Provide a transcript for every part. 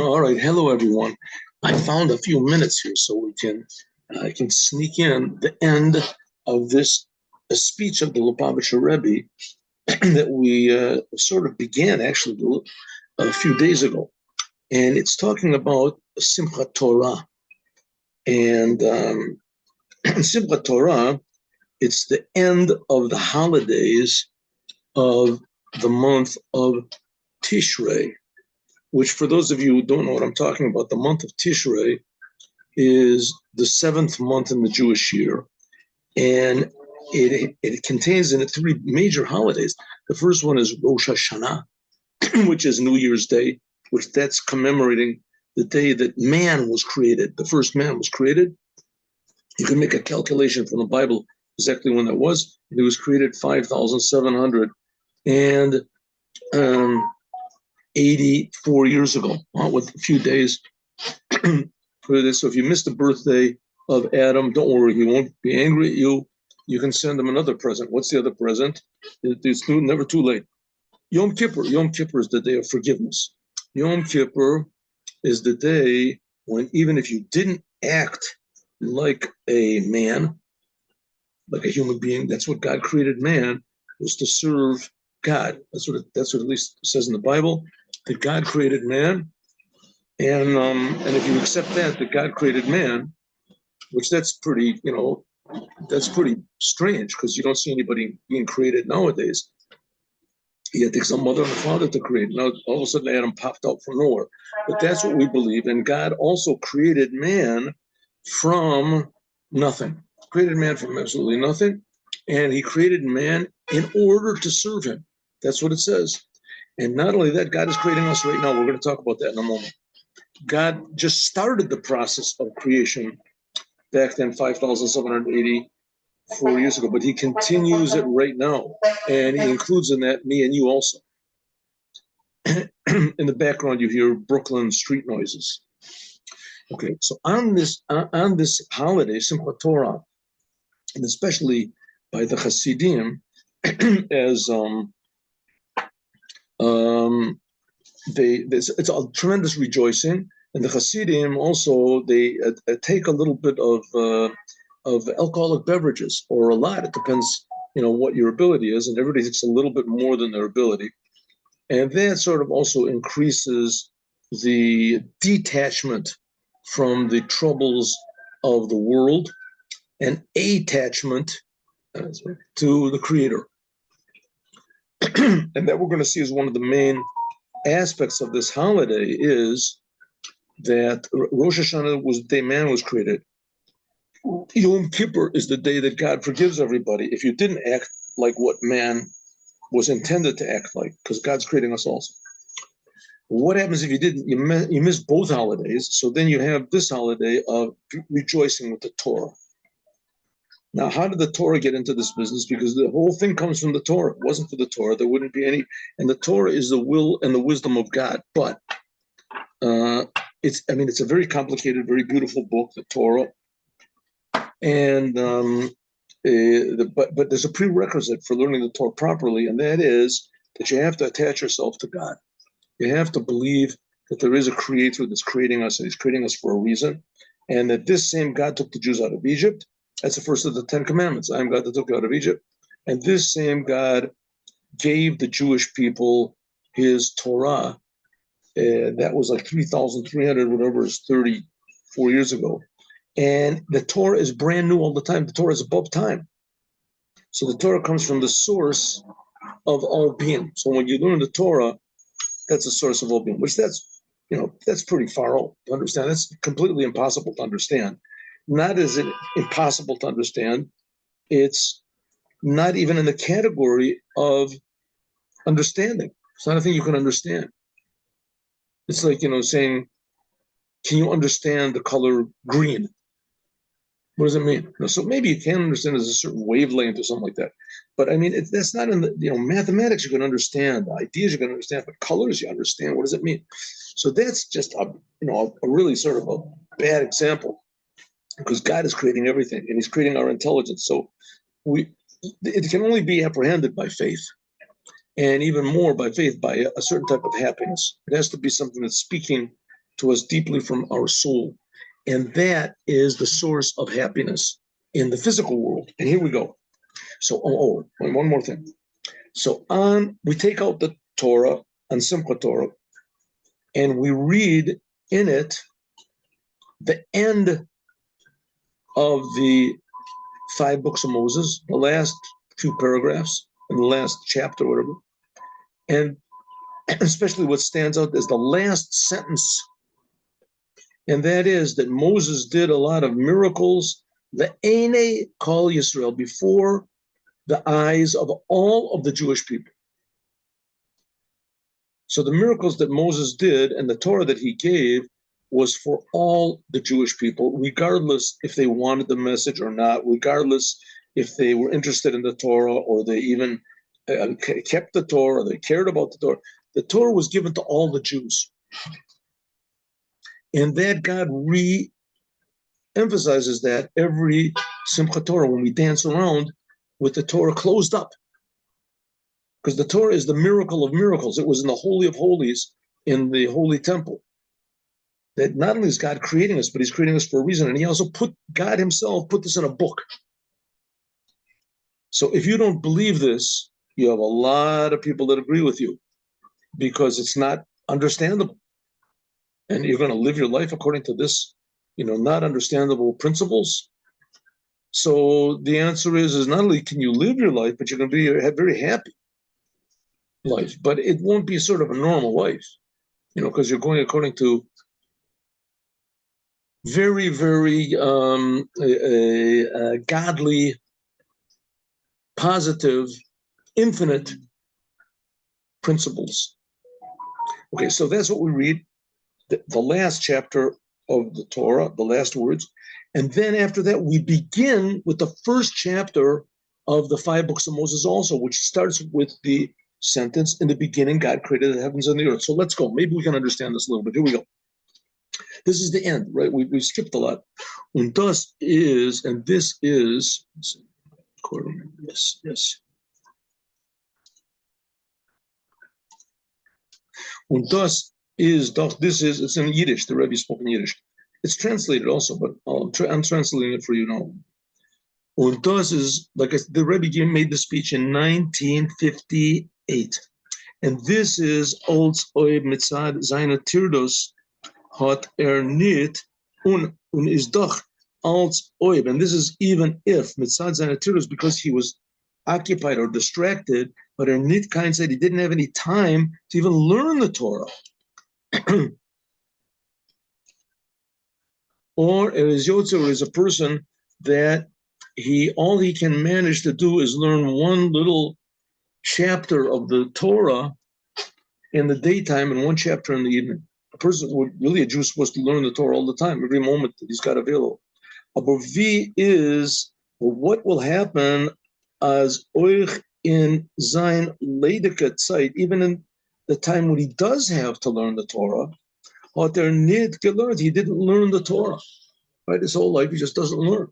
All right, hello everyone. I found a few minutes here so we can I can sneak in the end of this speech of the Lubavitcher Rebbe that we sort of began actually a few days ago, and it's talking about Simchat Torah. And Simchat Torah, it's the end of the holidays of the month of Tishrei, which for those of you who don't know what I'm talking about, the month of Tishrei is the seventh month in the Jewish year, and it contains in it three major holidays. The first one is Rosh Hashanah, which is New Year's Day, which that's commemorating the day that man was created. The first man was created. You can make a calculation from the Bible exactly when that was. It was created 5,784 years ago, with a few days for this. So if you missed the birthday of Adam, don't worry, he won't be angry at you. You can send him another present. What's the other present? It's never too late. Yom Kippur. Yom Kippur is the day of forgiveness. Yom Kippur is the day when even if you didn't act like a man, like a human being, that's what God created man, was to serve God. That's what at least says in the Bible, that God created man. And if you accept that God created man, which that's pretty strange because you don't see anybody being created nowadays. It takes a mother and a father to create. Now all of a sudden Adam popped out from nowhere. But that's what we believe. And God also created man from nothing. Created man from absolutely nothing. And he created man in order to serve him. That's what it says. And not only that, God is creating us right now. We're going to talk about that in a moment. God just started the process of creation back then, 5,784 years ago, but he continues it right now. And he includes in that me and you also. In the background, you hear Brooklyn street noises. Okay, so on this holiday, Simchat Torah, and especially by the Hasidim, as it's a tremendous rejoicing, and the Hasidim also they take a little bit of alcoholic beverages, or a lot. It depends, what your ability is, and everybody takes a little bit more than their ability, and that sort of also increases the detachment from the troubles of the world and attachment to the Creator. And that we're going to see as one of the main aspects of this holiday is that Rosh Hashanah was the day man was created. Yom Kippur is the day that God forgives everybody if you didn't act like what man was intended to act like, because God's creating us also. What happens if you didn't? You miss both holidays, so then you have this holiday of rejoicing with the Torah. Now, how did the Torah get into this business? Because the whole thing comes from the Torah. If it wasn't for the Torah, there wouldn't be any. And the Torah is the will and the wisdom of God. But it's a very complicated, very beautiful book, the Torah. And but there's a prerequisite for learning the Torah properly, and that is that you have to attach yourself to God. You have to believe that there is a creator that's creating us, and he's creating us for a reason, and that this same God took the Jews out of Egypt. That's the first of the 10 commandments. I am God that took you out of Egypt. And this same God gave the Jewish people his Torah. That was like 3,300, whatever, is 34 years ago. And the Torah is brand new all the time. The Torah is above time. So the Torah comes from the source of all being. So when you learn the Torah, that's the source of all being, which that's pretty far out to understand. That's completely impossible to understand. Not is it impossible to understand, it's not even in the category of understanding. It's not a thing you can understand. It's like, saying, can you understand the color green? What does it mean? So maybe you can understand there's a certain wavelength or something like that. But that's not in the, mathematics you can understand, ideas you can understand, but colors you understand. What does it mean? So that's just a really sort of a bad example, because God is creating everything and he's creating our intelligence. So it can only be apprehended by faith. and even more by faith, by a certain type of happiness. It has to be something that's speaking to us deeply from our soul. And that is the source of happiness in the physical world. And here we go. So, one more thing. So we take out the Torah on Simchat Torah, and we read in it the end of the 5 books of Moses, the last few paragraphs in the last chapter, whatever. And especially what stands out is the last sentence. And that is that Moses did a lot of miracles, the Eine Kol Yisrael, before the eyes of all of the Jewish people. So the miracles that Moses did and the Torah that he gave was for all the Jewish people, regardless if they wanted the message or not, regardless if they were interested in the Torah or they even kept the Torah, or they cared about the Torah. The Torah was given to all the Jews. And that God re-emphasizes that every Simchat Torah, when we dance around with the Torah closed up. Because the Torah is the miracle of miracles. It was in the Holy of Holies, in the Holy Temple. That not only is God creating us, but he's creating us for a reason. And he also God himself put this in a book. So if you don't believe this, you have a lot of people that agree with you because it's not understandable. And you're going to live your life according to this, not understandable principles. So the answer is not only can you live your life, but you're going to be a very happy life. But it won't be sort of a normal life, because you're going according to very, very godly, positive, infinite principles. Okay, so that's what we read, the last chapter of the Torah, the last words. And then after that, we begin with the first chapter of the 5 books of Moses also, which starts with the sentence, in the beginning, God created the heavens and the earth. So let's go. Maybe we can understand this a little bit. Here we go. This is the end, right? We skipped a lot. And this is, yes. Und das is, it's in Yiddish, the Rebbe spoke in Yiddish. It's translated also, but I'm translating it for you now. Und das is, like the Rebbe made the speech in 1958. And this is, als oib mitzad seine Tirdos hat nit und is doch als oib. And this is even if mitzad seine Tirdos, because he was occupied or distracted, but nit kind said he didn't have any time to even learn the Torah. Or it is Yotzer, is a person that all he can manage to do is learn one little chapter of the Torah in the daytime and one chapter in the evening. A Jew is supposed to learn the Torah all the time, every moment that he's got available. Aber V is, what will happen as euch in sein ledige Zeit, even in the time when he does have to learn the Torah, hat nit gelernt, he didn't learn the Torah. Right, his whole life he just doesn't learn.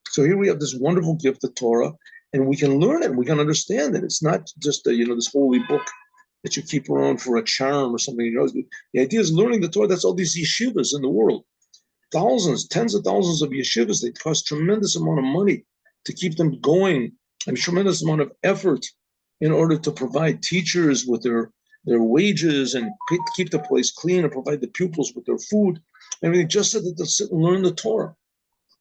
So here we have this wonderful gift, the Torah, and we can learn it, and we can understand it. It's not just this holy book that you keep around for a charm or something. The idea is learning the Torah. That's all these yeshivas in the world. Thousands, tens of thousands of yeshivas. They cost tremendous amount of money to keep them going, and tremendous amount of effort in order to provide teachers with their wages and keep the place clean and provide the pupils with their food. Everything just so that they'll sit and learn the Torah.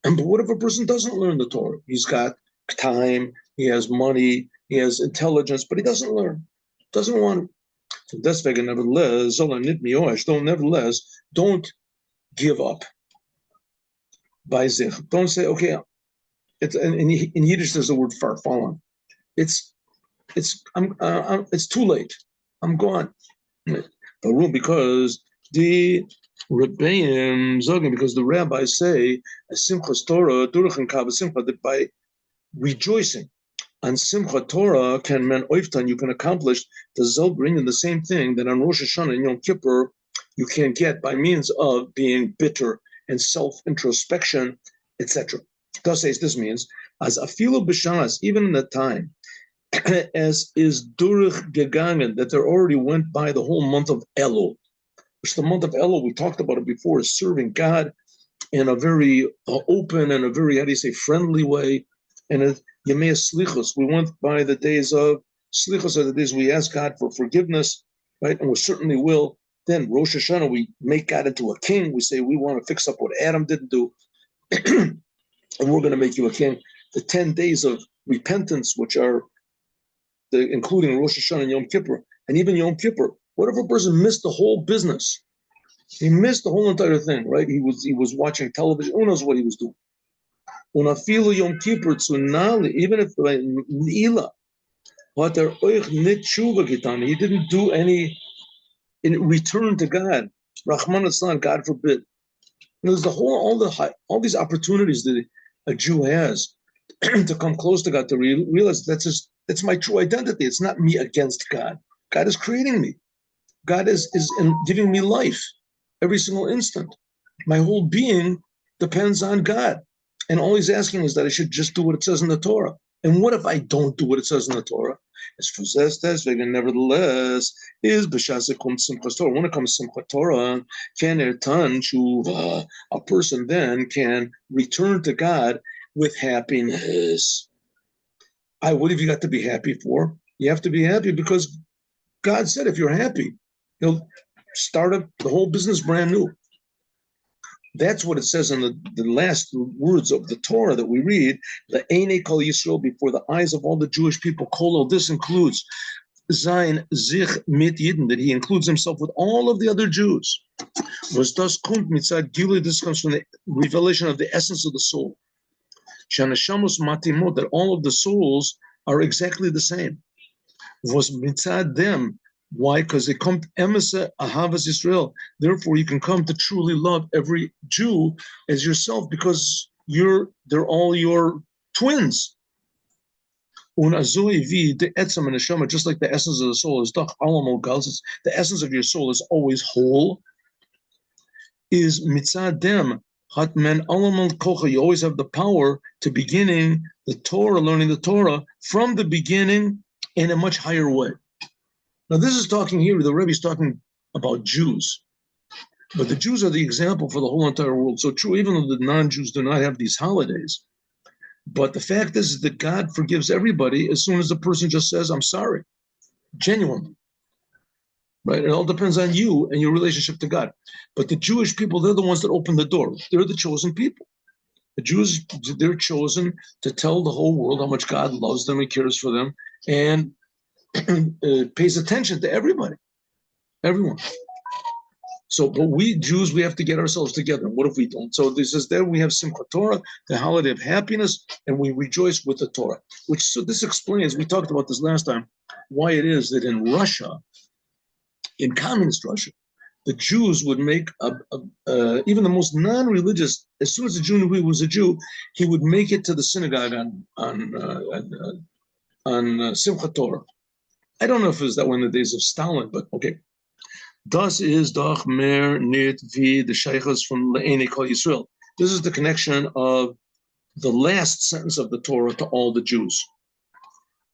But what if a person doesn't learn the Torah? He's got time, he has money, he has intelligence, but he doesn't learn, doesn't want to. Deswegen, nevertheless, don't give up by zich. Don't say, okay, in Yiddish there's the word farfallen. It's too late. I'm gone. Because the because the rabbis say, Simchat Torah, that by rejoicing on Simchat Torah you can accomplish the Zobrin in the same thing that on Rosh Hashanah and Yom Kippur you can get by means of being bitter and self-introspection, etc. This means, as afilu b'shas, even in the time, as is durchgegangen, that there already went by the whole month of Elul, which the month of Elul, we talked about it before, is serving God in a very open and a very, how do you say, friendly way. And Yemei Slichos, we went by the days of Slichos, are the days we ask God for forgiveness, right? And we certainly will. Then Rosh Hashanah, we make God into a king. We say we want to fix up what Adam didn't do, and we're going to make you a king. The 10 days of repentance, which are including Rosh Hashanah and Yom Kippur, and even Yom Kippur. What if a person missed the whole business? He missed the whole entire thing, right? He was watching television. Who knows what he was doing? Unafilu Yom Kippur tsunali, even if Nila, what there nit tshuva gitan, he didn't do any in return to God. Rahman al God forbid. And there's all these opportunities that a Jew has to come close to God, to realize that's my true identity. It's not me against God. God is creating me. God is giving me life every single instant. My whole being depends on God. And all he's asking is that I should just do what it says in the Torah. And what if I don't do what it says in the Torah? Nevertheless, is Simchat Torah. When it comes to Simchat Torah, a person then can return to God with happiness. What have you got to be happy for? You have to be happy because God said if you're happy, he'll start up the whole business brand new. That's what it says in the last words of the Torah that we read, the Eine Kol Yisrael, before the eyes of all the Jewish people, Kolo. This includes Zayin Zich Mit Yidden, that he includes himself with all of the other Jews. Was das kommt mitzad Gilui, this comes from the revelation of the essence of the soul. Shanashamos Matimot, that all of the souls are exactly the same. Was mitzad them. Why? Because they come emesa ahavas Israel. Therefore, you can come to truly love every Jew as yourself because they're all your twins. Just like the essence of the soul is the essence of your soul is always whole. Is mitzadem hatmen alamal kocha. You always have the power to beginning the Torah, learning the Torah from the beginning in a much higher way. Now, this is talking here, the Rebbe is talking about Jews, but the Jews are the example for the whole entire world. So true, even though the non-Jews do not have these holidays, but the fact is that God forgives everybody as soon as the person just says, I'm sorry, genuinely, right? It all depends on you and your relationship to God. But the Jewish people, they're the ones that open the door. They're the chosen people. The Jews, they're chosen to tell the whole world how much God loves them and cares for them, and pays attention to everybody, everyone. So, but we Jews, we have to get ourselves together. What if we don't? So this is there we have Simchat Torah, the holiday of happiness, and we rejoice with the Torah. So this explains, we talked about this last time, why it is that in Russia, in communist Russia, the Jews would make even the most non-religious. As soon as a Jew knew he was a Jew, he would make it to the synagogue on Simchat Torah. I don't know if it was that way in the days of Stalin, but okay. Das is doch mer nit wie the sheikhs from Le'ene Kol Yisrael. This is the connection of the last sentence of the Torah to all the Jews.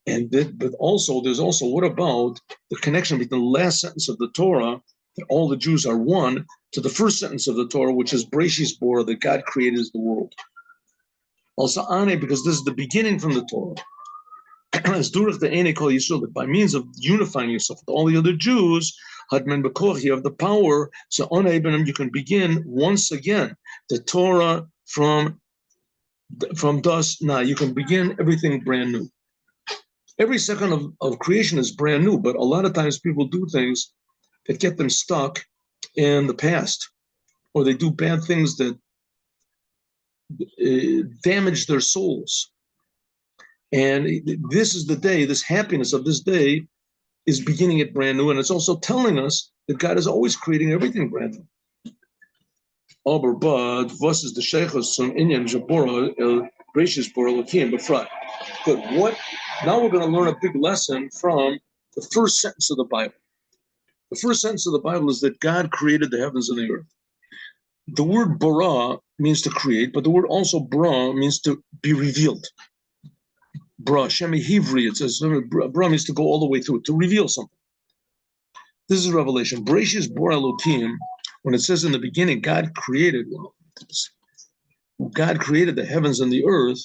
But also, there's also, what about the connection between the last sentence of the Torah, that all the Jews are one, to the first sentence of the Torah, which is Breshis Bora, that God created the world. Also, Ane, because this is the beginning from the Torah. As Durach the Eine Kol Yisrael, that by means of unifying yourself with all the other Jews, Hadmen Bekoch, you have the power, so on Abraham you can begin once again the Torah from dust. Now you can begin everything brand new. Every second of creation is brand new, but a lot of times people do things that get them stuck in the past, or they do bad things that damage their souls. And this is the day, this happiness of this day is beginning it brand new. And it's also telling us that God is always creating everything brand new. But was is the sheikhos from Inyan Jabora El Gracious Boralakim Befrat. Good. Now we're going to learn a big lesson from the first sentence of the Bible. The first sentence of the Bible is that God created the heavens and the earth. The word bara means to create, but the word also bra means to be revealed. Bra, Shemi Hivri, it says, bra means to go all the way through, to reveal something. This is Revelation. Bereshis Bor Elokim, when it says in the beginning, God created the heavens and the earth,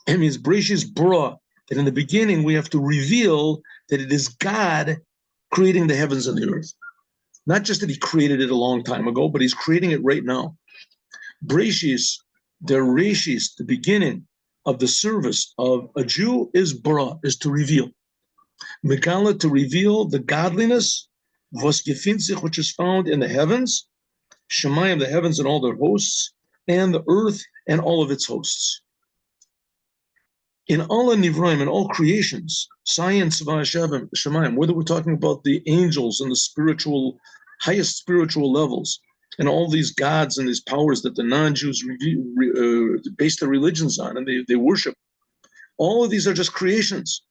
it means Bereshis Bora, that in the beginning we have to reveal that it is God creating the heavens and the earth. Not just that he created it a long time ago, but he's creating it right now. Bereshis, the beginning of the service of a Jew is Bora, is to reveal. Megala, to reveal the godliness, was gefinzich, which is found in the heavens, Shemayim, the heavens and all their hosts, and the earth and all of its hosts. In all nivraim, in all creations, science, Shemayim, whether we're talking about the angels and the spiritual, highest spiritual levels, and all these gods and these powers that the non-Jews base their religions on and they worship, all of these are just creations.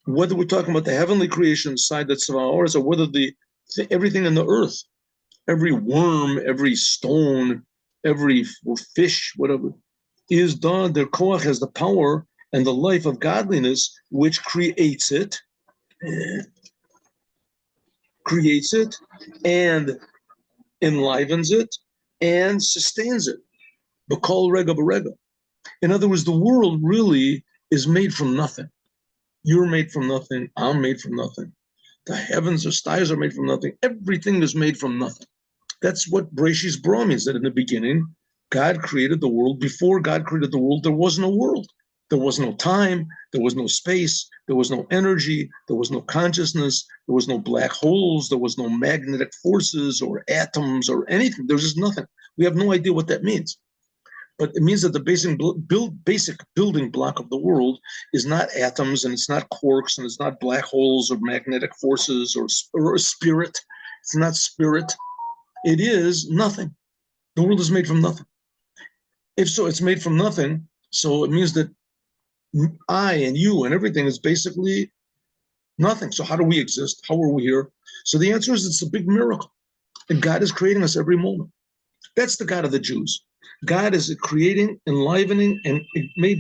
Whether we're talking about the heavenly creation side that's ours, or whether everything in the earth, every worm, every stone, every fish, whatever, is done, their koach has the power and the life of godliness, which creates it and enlivens it and sustains it. B'kol rega b'rega. In other words, the world really is made from nothing. You're made from nothing. I'm made from nothing. The heavens, the stars are made from nothing. Everything is made from nothing. That's what Bereshis Bara means, that in the beginning, God created the world. Before God created the world, there was no world. There was no time. There was no space. There was no energy. There was no consciousness. There was no black holes. There was no magnetic forces or atoms or anything. There was just nothing. We have no idea what that means. But it means that the basic building block of the world is not atoms, and it's not quarks, and it's not black holes or magnetic forces or spirit. It's not spirit. It is nothing. The world is made from nothing. If so, it's made from nothing. So it means that I and you and everything is basically nothing. So how do we exist? How are we here? So the answer is it's a big miracle. And God is creating us every moment. That's the God of the Jews. God is creating, enlivening, and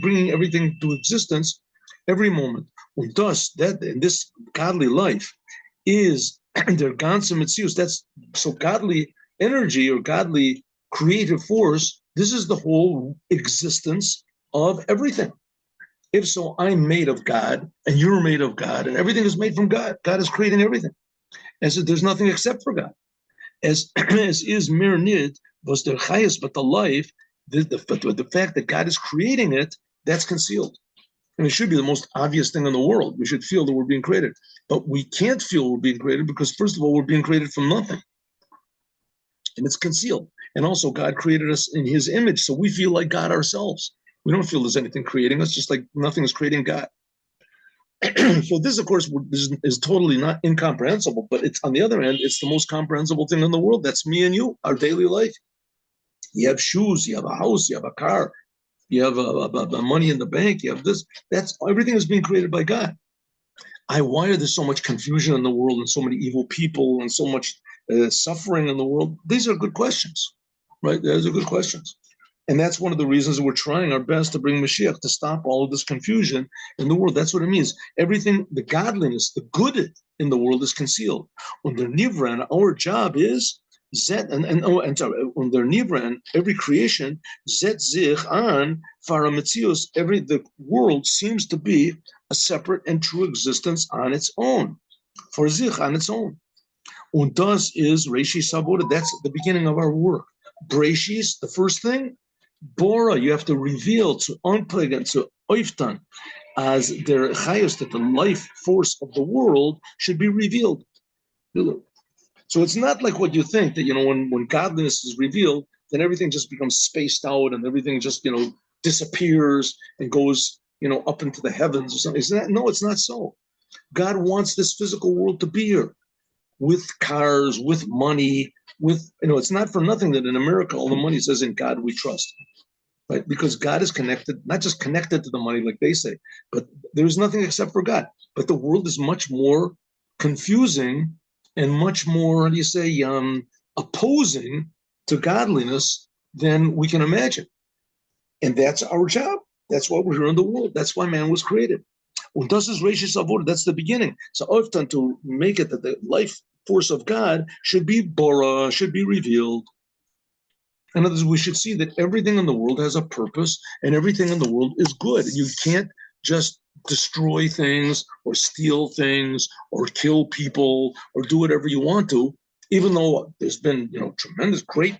bringing everything to existence every moment. And thus, that in this godly life is their ganze mitzius. That's so godly energy or godly creative force. This is the whole existence of everything. If so, I'm made of God, and you're made of God, and everything is made from God. God is creating everything. And so there's nothing except for God. As is mir nid was the highest, but the life, the fact that God is creating it, that's concealed. And it should be the most obvious thing in the world. We should feel that we're being created. But we can't feel we're being created because, first of all, we're being created from nothing. And it's concealed. And also, God created us in his image, so we feel like God ourselves. We don't feel there's anything creating us, just like nothing is creating God. So this, of course, is totally not incomprehensible, but it's on the other hand, it's the most comprehensible thing in the world. That's me and you, our daily life. You have shoes, you have a house, you have a car, you have a money in the bank, you have this. That's everything is being created by God. Why are there so much confusion in the world and so many evil people and so much suffering in the world? These are good questions, right? Those are good questions. And that's one of the reasons we're trying our best to bring Moshiach to stop all of this confusion in the world. That's what it means. Everything, the godliness, the good in the world is concealed. When they're nivran, our job is zet and when they're nivran, every creation zet zich an faramitzios. The world seems to be a separate and true existence on its own, for zich on its own. Und das is reishi saboda. That's the beginning of our work. Breshis, the first thing. Bora, you have to reveal to unplug and to oiftan as their chayos, that the life force of the world should be revealed. So it's not like what you think that, when godliness is revealed, then everything just becomes spaced out and everything just, disappears and goes, up into the heavens or something. No, it's not so. God wants this physical world to be here with cars, with money, it's not for nothing that in America, all the money says in God we trust, right? Because God is connected, not just connected to the money like they say, but there's nothing except for God. But the world is much more confusing and much more, opposing to godliness than we can imagine. And that's our job. That's why we're here in the world. That's why man was created. Und das is Rashis Avodah. That's the beginning. So often to make it that the life force of God should be Bora, should be revealed. In other words, we should see that everything in the world has a purpose and everything in the world is good. You can't just destroy things or steal things or kill people or do whatever you want to, even though there's been, tremendous, great,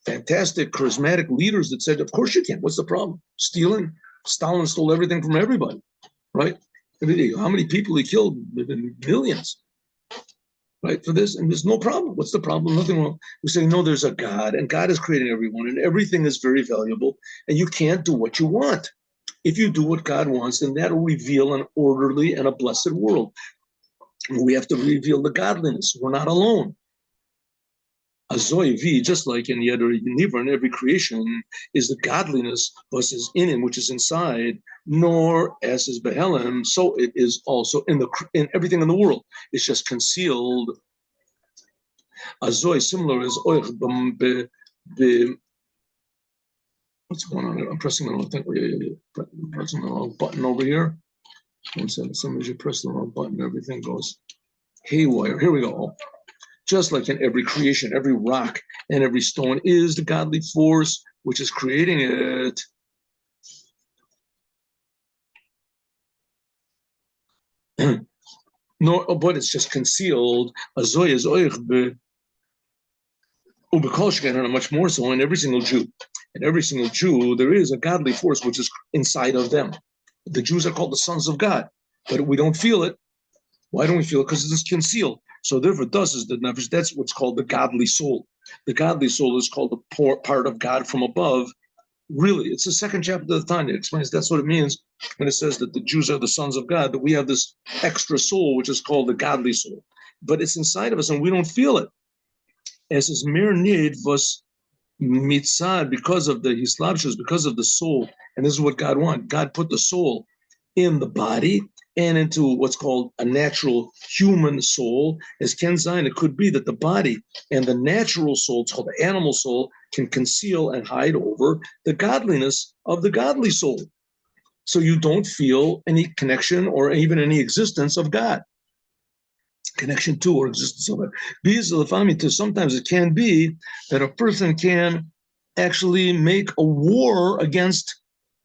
fantastic, charismatic leaders that said, of course you can. What's the problem? Stealing? Stalin stole everything from everybody, right? How many people he killed? Millions. Right, for this, and there's no problem. What's the problem? Nothing wrong. We say, no, there's a God, and God is creating everyone, and everything is very valuable, and you can't do what you want. If you do what God wants, then that'll reveal an orderly and a blessed world. We have to reveal the godliness. We're not alone. Azoi V, just like in the other Nivra, in every creation, is the godliness versus in him, which is inside, nor as is Behelim, so it is also in everything in the world. It's just concealed. Azoi, similar as Oich, what's going on here? I'm pressing the wrong thing. Pressing the wrong button over here. One second, somebody should press the wrong button, everything goes haywire. Here we go. Just like in every creation, every rock and every stone is the godly force which is creating it. But it's just concealed. And much more so in every single Jew. In every single Jew, there is a godly force which is inside of them. The Jews are called the sons of God, but we don't feel it. Why don't we feel it? Because it's concealed. So therefore, thus is the nefesh. That's what's called the godly soul. The godly soul is called the part of God from above. Really, it's the second chapter of the Tanya. It explains that's what it means when it says that the Jews are the sons of God, that we have this extra soul, which is called the godly soul. But it's inside of us and we don't feel it. As is mere need was mitzad, because of the hislabshus, because of the soul. And this is what God wants. God put the soul in the body and into what's called a natural human soul. As Ken Zion, it could be that the body and the natural soul, it's called the animal soul, can conceal and hide over the godliness of the godly soul. So you don't feel any connection or even any existence of God. Connection to or existence of it. Sometimes it can be that a person can actually make a war against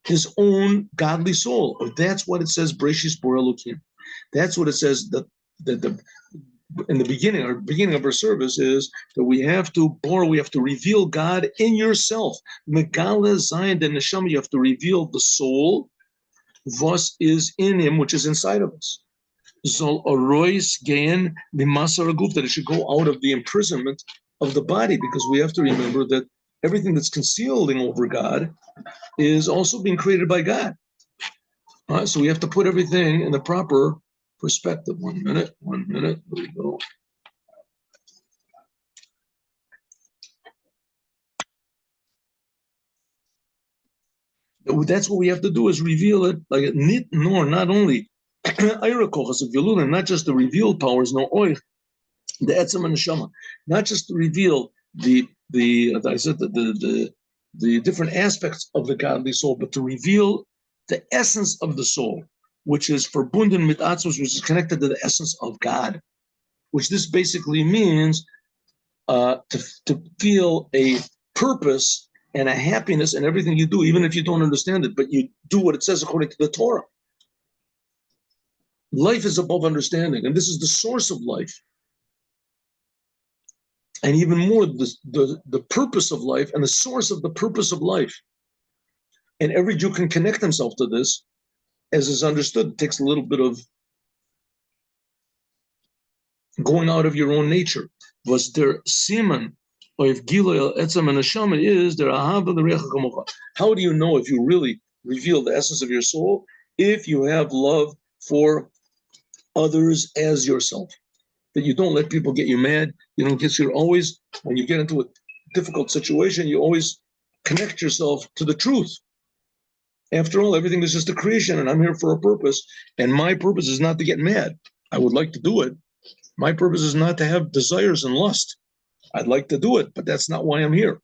his own godly soul. That's what it says, Breshis Bor Elokim. That's what it says that in the beginning of our service is that we have to reveal God in yourself. Megala Zayin de Neshama, you have to reveal the soul, was is in him, which is inside of us. Zol Orois Gain Mimasar Guf, that it should go out of the imprisonment of the body, because we have to remember that everything that's concealing over God is also being created by God. So we have to put everything in the proper perspective. 1 minute. Here we go. That's what we have to do, is reveal it like nit nor, not only not just the revealed powers, no oich, the etzem and neshama, not just to reveal the different aspects of the godly soul, but to reveal the essence of the soul, which is verbunden mit atzmos, which is connected to the essence of God, which this basically means to feel a purpose and a happiness in everything you do, even if you don't understand it, but you do what it says according to the Torah. Life is above understanding, and this is the source of life. And even more, the purpose of life and the source of the purpose of life. And every Jew can connect himself to this, as is understood. It takes a little bit of going out of your own nature. Was there siman, or if giloy etzem and neshama is there ahava l'recha kamocha? How do you know if you really reveal the essence of your soul? If you have love for others as yourself, that you don't let people get you mad. You don't get, you're always, when you get into a difficult situation, you always connect yourself to the truth. After all, everything is just a creation, and I'm here for a purpose, and my purpose is not to get mad. I would like to do it. My purpose is not to have desires and lust. I'd like to do it, but that's not why I'm here.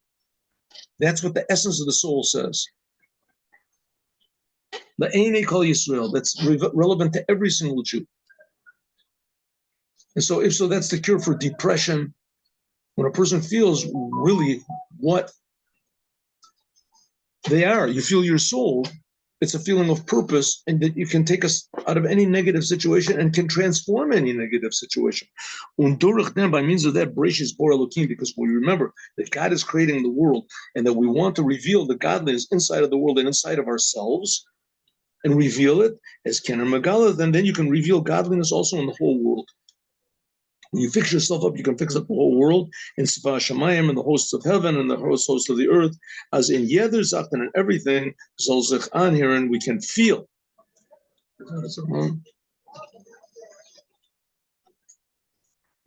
That's what the essence of the soul says. La'enei kol Yisrael. That's relevant to every single Jew. And so, if so, that's the cure for depression. When a person feels really what they are, you feel your soul. It's a feeling of purpose, and that you can take us out of any negative situation and can transform any negative situation. By means of that, because we remember that God is creating the world, and that we want to reveal the godliness inside of the world and inside of ourselves, and reveal it as Kener Megala, then you can reveal godliness also in the whole world. When you fix yourself up, you can fix up the whole world, in Sifah Shamayim, and the hosts of heaven, and the hosts of the earth, as in Yeder Zachten and everything, Zolzich on here, and we can feel.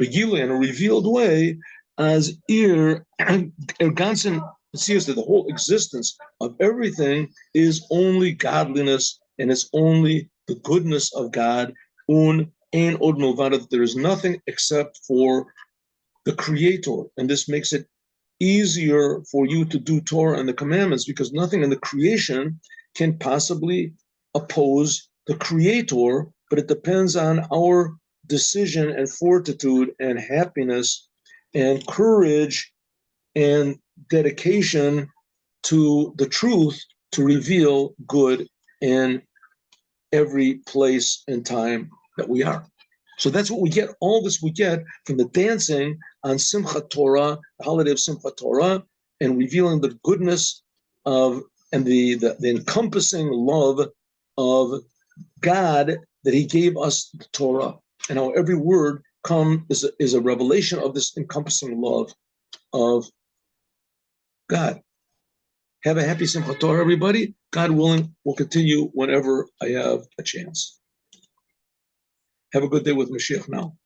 Begila in a revealed way, as Ganzen sees that the whole existence of everything is only godliness, and it's only the goodness of God. Ein od milvado, there is nothing except for the Creator, and this makes it easier for you to do Torah and the commandments, because nothing in the creation can possibly oppose the Creator, but it depends on our decision and fortitude and happiness and courage and dedication to the truth to reveal good in every place and time that we are. So that's what we get. All this we get from the dancing on Simchat Torah, the holiday of Simchat Torah, and revealing the goodness of and the encompassing love of God, that He gave us the Torah, and how every word is a revelation of this encompassing love of God. Have a happy Simchat Torah, everybody. God willing, we'll continue whenever I have a chance. Have a good day with Moshiach now.